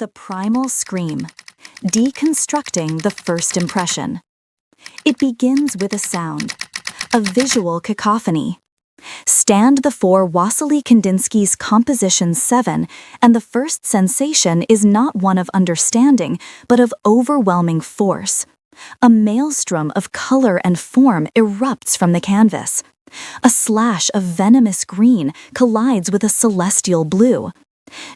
The Primal Scream, Deconstructing the First Impression. It begins with a sound, a visual cacophony. Stand before Wassily Kandinsky's Composition 7, and the first sensation is not one of understanding, but of overwhelming force. A maelstrom of color and form erupts from the canvas. A slash of venomous green collides with a celestial blue.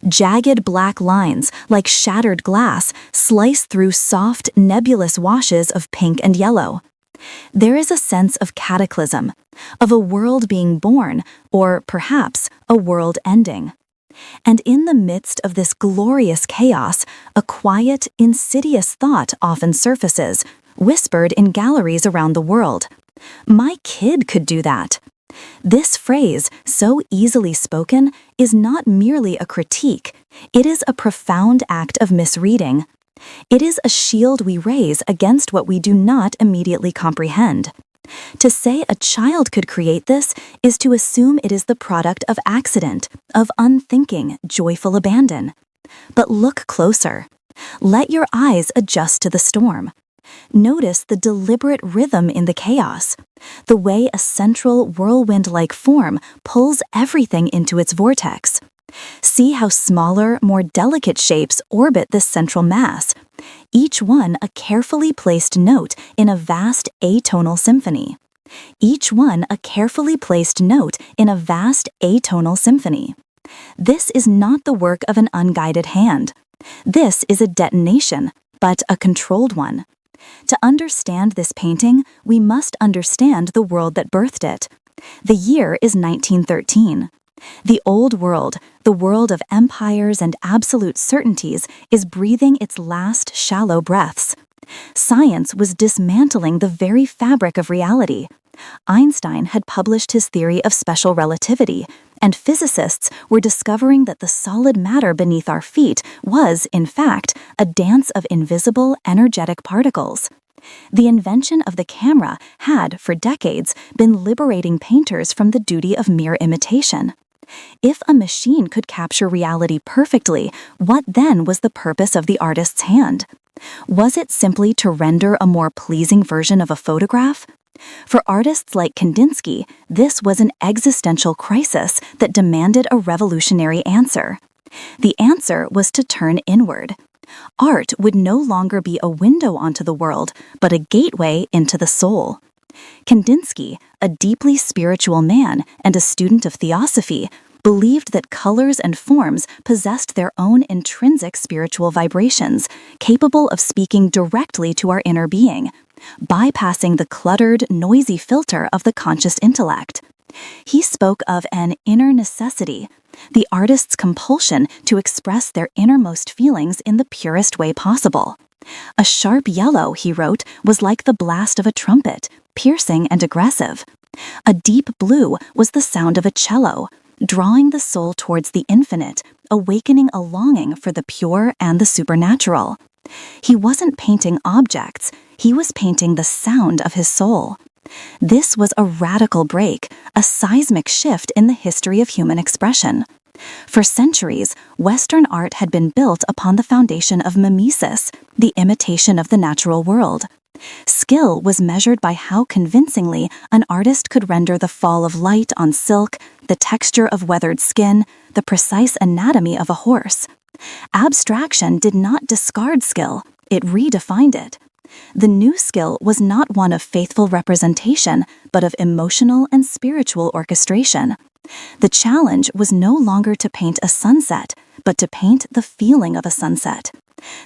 Jagged black lines, like shattered glass, slice through soft, nebulous washes of pink and yellow. There is a sense of cataclysm, of a world being born, or perhaps a world ending. And in the midst of this glorious chaos, a quiet, insidious thought often surfaces, whispered in galleries around the world. My kid could do that. This phrase, so easily spoken, is not merely a critique. It is a profound act of misreading. It is a shield we raise against what we do not immediately comprehend. To say a child could create this is to assume it is the product of accident, of unthinking, joyful abandon. But look closer. Let your eyes adjust to the storm. Notice the deliberate rhythm in the chaos, the way a central whirlwind-like form pulls everything into its vortex. See how smaller, more delicate shapes orbit this central mass, each one a carefully placed note in a vast atonal symphony. Each one a carefully placed note in a vast atonal symphony. This is not the work of an unguided hand. This is a detonation, but a controlled one. To understand this painting, we must understand the world that birthed it. The year is 1913. The old world, the world of empires and absolute certainties, is breathing its last shallow breaths. Science was dismantling the very fabric of reality. Einstein had published his theory of special relativity, and physicists were discovering that the solid matter beneath our feet was, in fact, a dance of invisible, energetic particles. The invention of the camera had, for decades, been liberating painters from the duty of mere imitation. If a machine could capture reality perfectly, what then was the purpose of the artist's hand? Was it simply to render a more pleasing version of a photograph? For artists like Kandinsky, this was an existential crisis that demanded a revolutionary answer. The answer was to turn inward. Art would no longer be a window onto the world, but a gateway into the soul. Kandinsky, a deeply spiritual man and a student of theosophy, believed that colors and forms possessed their own intrinsic spiritual vibrations, capable of speaking directly to our inner being, bypassing the cluttered, noisy filter of the conscious intellect. He spoke of an inner necessity, the artist's compulsion to express their innermost feelings in the purest way possible. A sharp yellow, he wrote, was like the blast of a trumpet, piercing and aggressive. A deep blue was the sound of a cello, drawing the soul towards the infinite, awakening a longing for the pure and the supernatural. He wasn't painting objects, he was painting the sound of his soul. This was a radical break, a seismic shift in the history of human expression. For centuries, Western art had been built upon the foundation of mimesis, the imitation of the natural world. Skill was measured by how convincingly an artist could render the fall of light on silk, the texture of weathered skin, the precise anatomy of a horse. Abstraction did not discard skill, it redefined it. The new skill was not one of faithful representation, but of emotional and spiritual orchestration. The challenge was no longer to paint a sunset, but to paint the feeling of a sunset.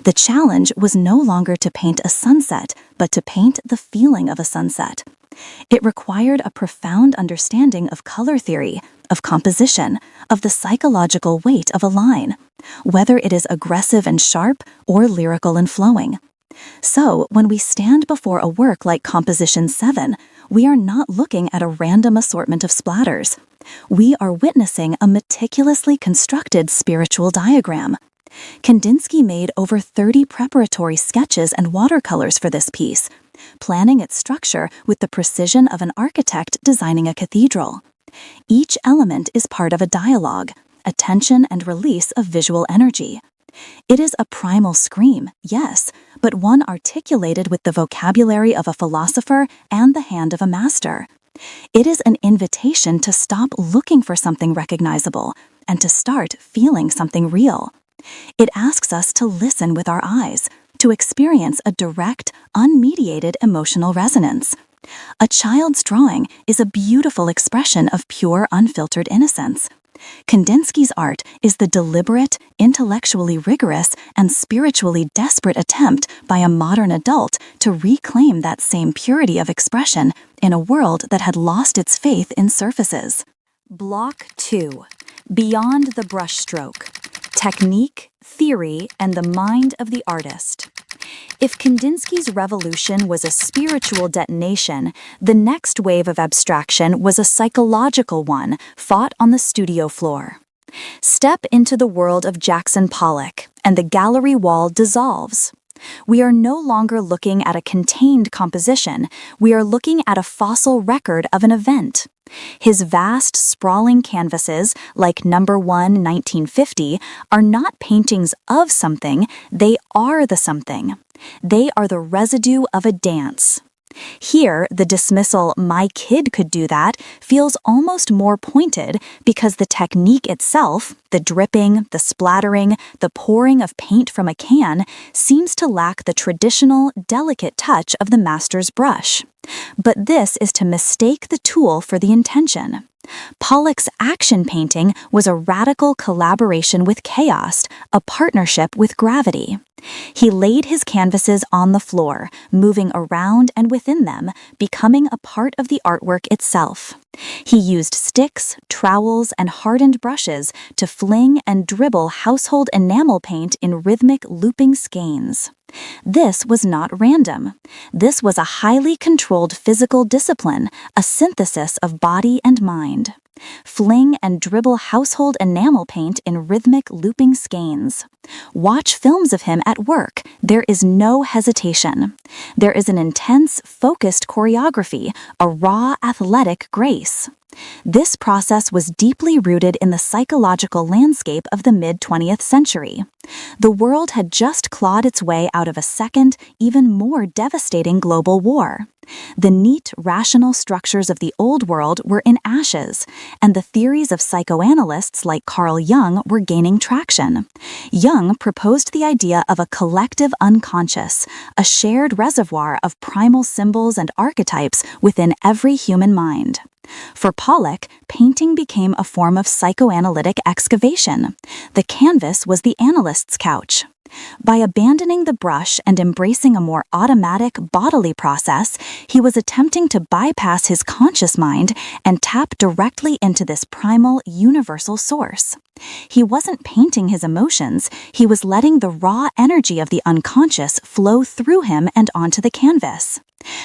The challenge was no longer to paint a sunset, but to paint the feeling of a sunset. It required a profound understanding of color theory, of composition, of the psychological weight of a line, whether it is aggressive and sharp or lyrical and flowing. So, when we stand before a work like Composition 7, we are not looking at a random assortment of splatters. We are witnessing a meticulously constructed spiritual diagram. Kandinsky made over 30 preparatory sketches and watercolors for this piece, planning its structure with the precision of an architect designing a cathedral. Each element is part of a dialogue, a tension and release of visual energy. It is a primal scream, yes, but one articulated with the vocabulary of a philosopher and the hand of a master. It is an invitation to stop looking for something recognizable and to start feeling something real. It asks us to listen with our eyes, to experience a direct, unmediated emotional resonance. A child's drawing is a beautiful expression of pure, unfiltered innocence. Kandinsky's art is the deliberate, intellectually rigorous, and spiritually desperate attempt by a modern adult to reclaim that same purity of expression in a world that had lost its faith in surfaces. Block 2. Beyond the brushstroke. Technique, theory, and the mind of the artist. If Kandinsky's revolution was a spiritual detonation, the next wave of abstraction was a psychological one fought on the studio floor. Step into the world of Jackson Pollock, and the gallery wall dissolves. We are no longer looking at a contained composition, we are looking at a fossil record of an event. His vast, sprawling canvases, like No. 1, 1950, are not paintings of something, they are the something. They are the residue of a dance. Here, the dismissal, "my kid could do that," feels almost more pointed because the technique itself, the dripping, the splattering, the pouring of paint from a can, seems to lack the traditional, delicate touch of the master's brush. But this is to mistake the tool for the intention. Pollock's action painting was a radical collaboration with chaos, a partnership with gravity. He laid his canvases on the floor, moving around and within them, becoming a part of the artwork itself. He used sticks, trowels, and hardened brushes to fling and dribble household enamel paint in rhythmic looping skeins. This was not random. This was a highly controlled physical discipline, a synthesis of body and mind. Fling and dribble household enamel paint in rhythmic looping skeins. Watch films of him at work. There is no hesitation. There is an intense, focused choreography, a raw, athletic grace. This process was deeply rooted in the psychological landscape of the mid-20th century. The world had just clawed its way out of a second, even more devastating global war. The neat, rational structures of the old world were in ashes, and the theories of psychoanalysts like Carl Jung were gaining traction. Jung proposed the idea of a collective unconscious, a shared reservoir of primal symbols and archetypes within every human mind. For Pollock, painting became a form of psychoanalytic excavation. The canvas was the analyst's couch. By abandoning the brush and embracing a more automatic, bodily process, he was attempting to bypass his conscious mind and tap directly into this primal, universal source. He wasn't painting his emotions, he was letting the raw energy of the unconscious flow through him and onto the canvas.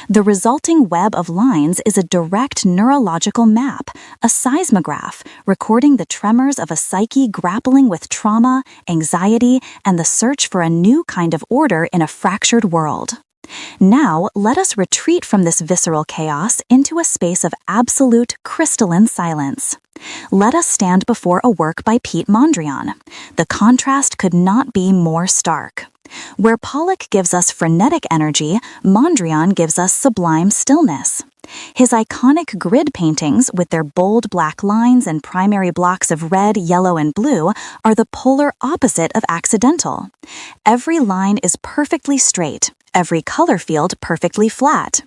The resulting web of lines is a direct neurological map, a seismograph, recording the tremors of a psyche grappling with trauma, anxiety, and the search for a new kind of order in a fractured world. Now, let us retreat from this visceral chaos into a space of absolute, crystalline silence. Let us stand before a work by Piet Mondrian. The contrast could not be more stark. Where Pollock gives us frenetic energy, Mondrian gives us sublime stillness. His iconic grid paintings, with their bold black lines and primary blocks of red, yellow, and blue, are the polar opposite of accidental. Every line is perfectly straight, every color field perfectly flat.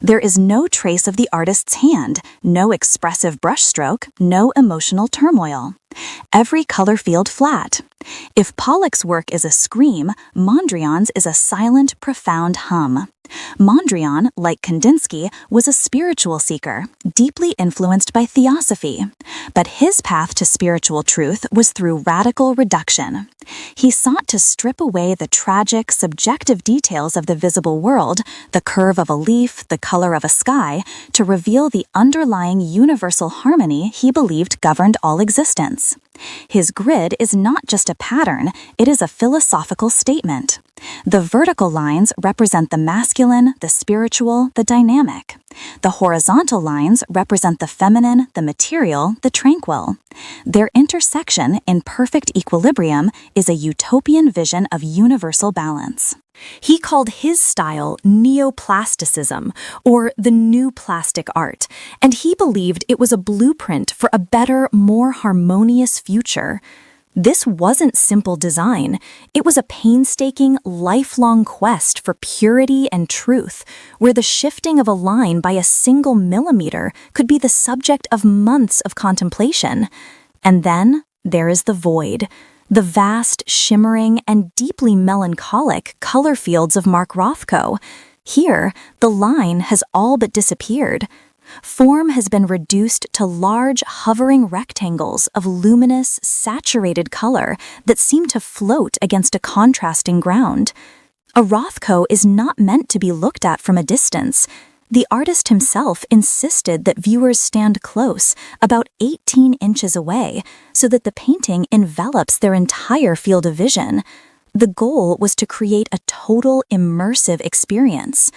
There is no trace of the artist's hand, no expressive brushstroke, no emotional turmoil. Every color field flat. If Pollock's work is a scream, Mondrian's is a silent, profound hum. Mondrian, like Kandinsky, was a spiritual seeker, deeply influenced by theosophy. But his path to spiritual truth was through radical reduction. He sought to strip away the tragic, subjective details of the visible world, the curve of a leaf, the color of a sky, to reveal the underlying universal harmony he believed governed all existence. His grid is not just a pattern, it is a philosophical statement. The vertical lines represent the masculine, the spiritual, the dynamic. The horizontal lines represent the feminine, the material, the tranquil. Their intersection in perfect equilibrium is a utopian vision of universal balance. He called his style neoplasticism, or the new plastic art, and he believed it was a blueprint for a better, more harmonious future. This wasn't simple design. It was a painstaking, lifelong quest for purity and truth, where the shifting of a line by a single millimeter could be the subject of months of contemplation. And then there is the void, the vast, shimmering, and deeply melancholic color fields of Mark Rothko. Here, the line has all but disappeared. Form has been reduced to large, hovering rectangles of luminous, saturated color that seem to float against a contrasting ground. A Rothko is not meant to be looked at from a distance. The artist himself insisted that viewers stand close, about 18 inches away, so that the painting envelops their entire field of vision. The goal was to create a total immersive experience.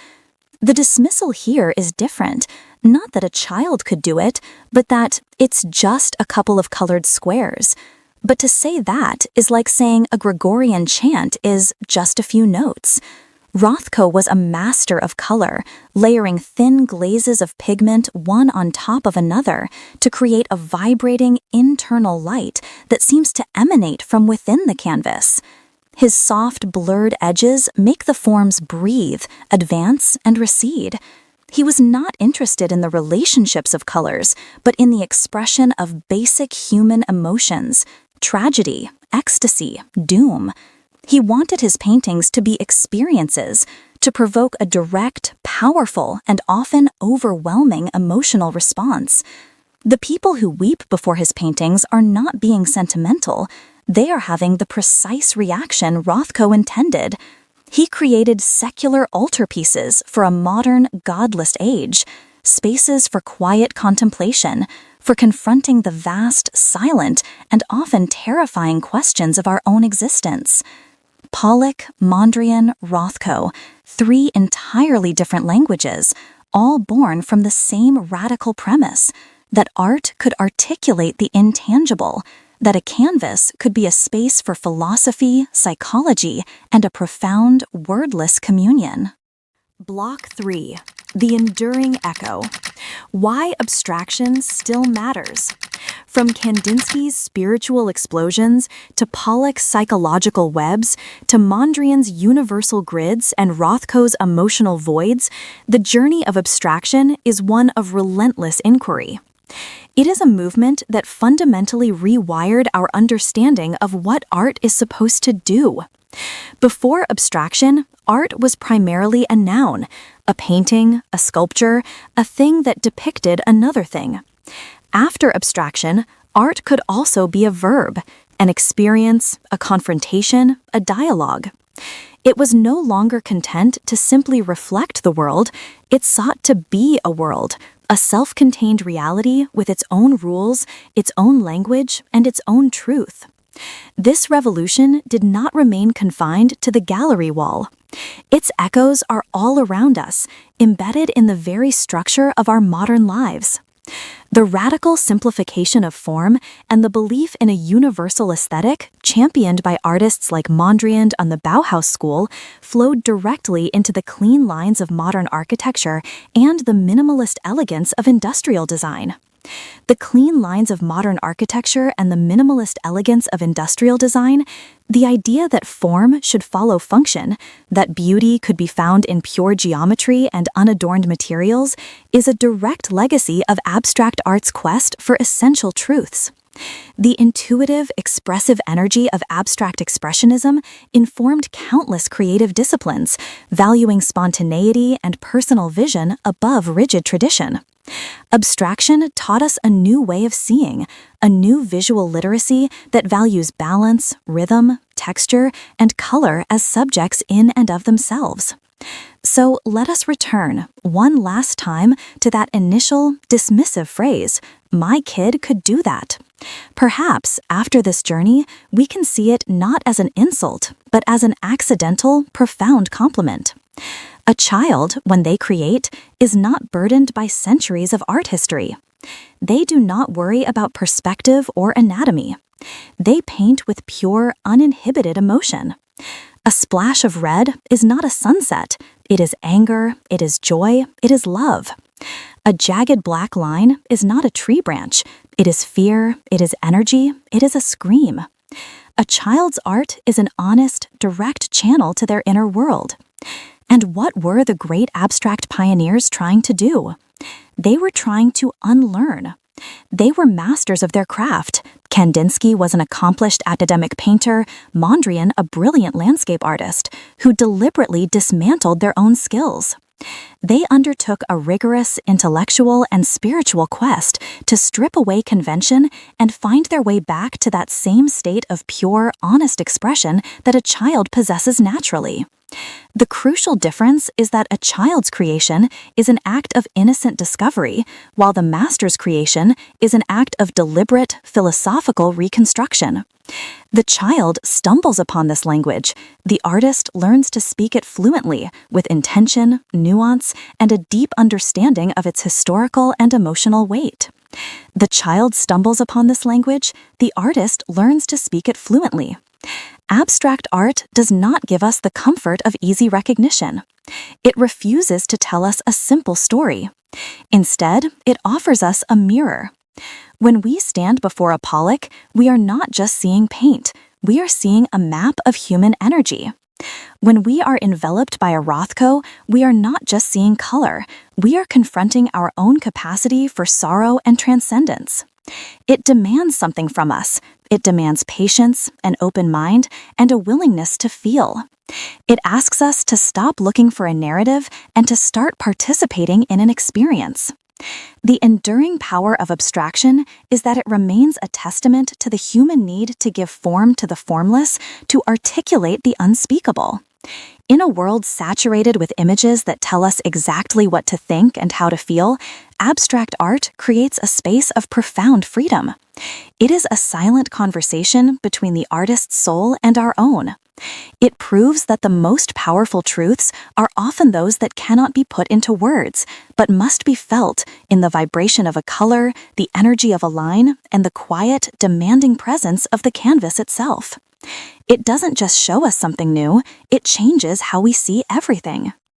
The dismissal here is different. Not that a child could do it, but that it's just a couple of colored squares. But to say that is like saying a Gregorian chant is just a few notes. Rothko was a master of color, layering thin glazes of pigment one on top of another to create a vibrating internal light that seems to emanate from within the canvas. His soft, blurred edges make the forms breathe, advance, and recede. He was not interested in the relationships of colors, but in the expression of basic human emotions, tragedy, ecstasy, doom. He wanted his paintings to be experiences, to provoke a direct, powerful, and often overwhelming emotional response. The people who weep before his paintings are not being sentimental. They are having the precise reaction Rothko intended. He created secular altarpieces for a modern, godless age, spaces for quiet contemplation, for confronting the vast, silent, and often terrifying questions of our own existence. Pollock, Mondrian, Rothko, three entirely different languages, all born from the same radical premise, that art could articulate the intangible, that a canvas could be a space for philosophy, psychology, and a profound, wordless communion. Block 3. The Enduring Echo. Why Abstraction Still Matters. From Kandinsky's spiritual explosions, to Pollock's psychological webs, to Mondrian's universal grids and Rothko's emotional voids, the journey of abstraction is one of relentless inquiry. It is a movement that fundamentally rewired our understanding of what art is supposed to do. Before abstraction, art was primarily a noun, a painting, a sculpture, a thing that depicted another thing. After abstraction, art could also be a verb, an experience, a confrontation, a dialogue. It was no longer content to simply reflect the world, it sought to be a world, a self-contained reality with its own rules, its own language, and its own truth. This revolution did not remain confined to the gallery wall. Its echoes are all around us, embedded in the very structure of our modern lives. The radical simplification of form and the belief in a universal aesthetic, championed by artists like Mondrian on the Bauhaus School, flowed directly into the clean lines of modern architecture and the minimalist elegance of industrial design. The clean lines of modern architecture and the minimalist elegance of industrial design, the idea that form should follow function, that beauty could be found in pure geometry and unadorned materials, is a direct legacy of abstract art's quest for essential truths. The intuitive, expressive energy of abstract expressionism informed countless creative disciplines, valuing spontaneity and personal vision above rigid tradition. Abstraction taught us a new way of seeing, a new visual literacy that values balance, rhythm, texture, and color as subjects in and of themselves. So let us return one last time to that initial dismissive phrase, "My kid could do that." Perhaps after this journey, we can see it not as an insult, but as an accidental, profound compliment. A child, when they create, is not burdened by centuries of art history. They do not worry about perspective or anatomy. They paint with pure, uninhibited emotion. A splash of red is not a sunset. It is anger, it is joy, it is love. A jagged black line is not a tree branch. It is fear, it is energy, it is a scream. A child's art is an honest, direct channel to their inner world. And what were the great abstract pioneers trying to do? They were trying to unlearn. They were masters of their craft. Kandinsky was an accomplished academic painter, Mondrian a brilliant landscape artist, who deliberately dismantled their own skills. They undertook a rigorous intellectual and spiritual quest to strip away convention and find their way back to that same state of pure, honest expression that a child possesses naturally. The crucial difference is that a child's creation is an act of innocent discovery, while the master's creation is an act of deliberate, philosophical reconstruction. The child stumbles upon this language. The artist learns to speak it fluently, with intention, nuance, and a deep understanding of its historical and emotional weight. The child stumbles upon this language. The artist learns to speak it fluently. Abstract art does not give us the comfort of easy recognition. It refuses to tell us a simple story. Instead, it offers us a mirror. When we stand before a Pollock, we are not just seeing paint, we are seeing a map of human energy. When we are enveloped by a Rothko, we are not just seeing color, we are confronting our own capacity for sorrow and transcendence. It demands something from us. It demands patience, an open mind, and a willingness to feel. It asks us to stop looking for a narrative and to start participating in an experience. The enduring power of abstraction is that it remains a testament to the human need to give form to the formless, to articulate the unspeakable. In a world saturated with images that tell us exactly what to think and how to feel, abstract art creates a space of profound freedom. It is a silent conversation between the artist's soul and our own. It proves that the most powerful truths are often those that cannot be put into words, but must be felt in the vibration of a color, the energy of a line, and the quiet, demanding presence of the canvas itself. It doesn't just show us something new, it changes how we see everything.